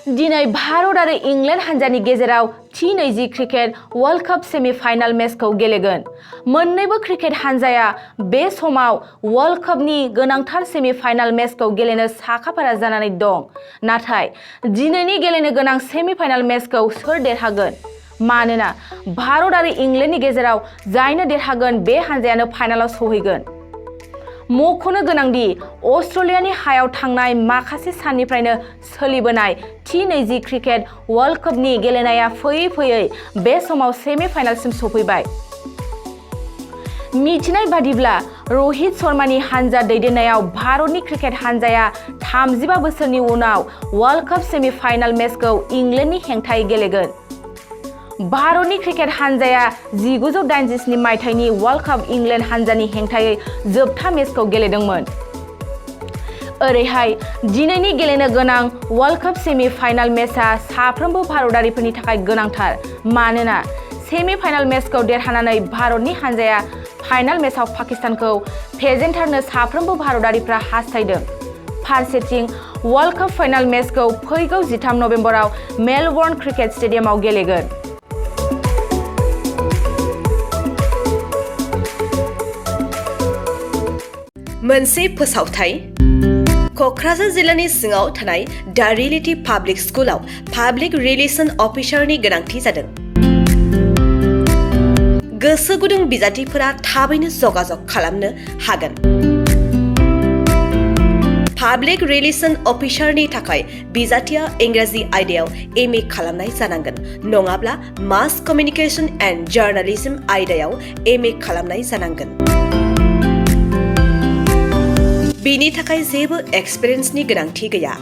दिनै भारत आरो इंलेन्ड हान्जानि गेजेराव T20 cricket world cup semifinal मेचखौ गेलेगोन। मोन्नैबो क्रिकेट हान्जाया बे समाव वर्ल्ड कपनि गोनांथार सेमि-फाइनाल मेचखौ गेलेनो साखाफारा जानानै दं। नाथाय दिनैनि गेलेनो गोनां सेमि-फाइनाल मेचखौ सोर देरहागोन? मानोना भारत आरो इंलेन्डनि गेजेराव जायनो देरहागोन बे हान्जायानो फाइनालाव सौहैगोन। मख'नो गोनांदि अस्ट्रेलियानि हायाव थांनाय माखासे साननिफ्रायनो सोलिबोनाय T20 क्रिकेट वर्ल्ड कपनि गेलेनाया फैयै फैयै बे समाव सेमि-फाइनालसिम सफैबाय। मिथिनाय बादिब्ला रहित शर्मानि हान्जा दैदेननायाव भारतनि क्रिकेट हान्जाया 35 बोसोरनि उनाव वर्ल्ड कप सेमि-फाइनाल मेचखौ इंलेन्डनि हेंथायै गेलेगोन। भारतनि क्रिकेट हान्जाया 1987 मायथाइनि वर्ल्ड कप इंलेन्ड हान्जानि हेंथायै जोबथा मेचखौ गेलेदोंमोन। ओरैहाय दिनैनि गेलेनो गोनां वर्ल्ड कप सेमि-फाइनाल मेचआ साफ्रोमबो भारतारिफोरनि थाखाय गोनांथार। मानोना सेमि-फाइनाल मेचखौ देरहानानै भारतनि हान्जाया फाइनाल मेचआव पाकिस्तानखौ फेजेनथारनो साफ्रोमबो भारतारिफ्रा हास्थायदों। फारसेथिं वर्ल्ड कप फाइनाल मेचखौ फैगौ 13 नबेम्बराव मेलबर्न क्रिकेट स्टेडियामाव गेलेगोन। मोनसे फोसावथाय क'क्राझार जिल्लानि सिङाव थानाय दा रियेलिटी पाब्लिक स्कुलाव पाब्लिक रिलेशन अफिसारनि गोनांथि जादों। गोसो गुदुं बिजाथिफोरा थाबैनो जगाजग खालामनो हागोन। पाब्लिक रिलेशन अफिसारनि थाखाय बिजाथिया इंराजि आयदायाव MA खालामनाय जानांगोन, नङाब्ला मास कमिउनिकेशन एन्ड जार्नालिज्म आयदायाव MA खालामनाय जानांगोन। बेनि थाखाय जेबो एक्सपिरियेन्सनि गोनांथि गैया।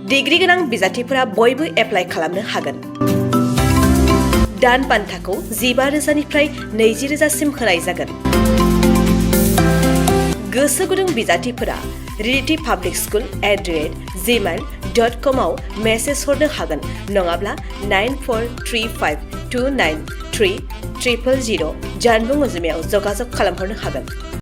डिग्री गोनां बिजाथिफोरा बयबो एप्लाइ खालामनो हागोन। दान बान्थाखौ 15,000निफ्राय 20,000सिम होनाय जागोन। गोसो गुदुं बिजाथिफोरा realitypublicschool@gmail.com आव मेसेज हरनो हागोन, नङाब्ला 9435293000 जानबुं अनजिमायाव जगाजग खालामहरनो हागोन।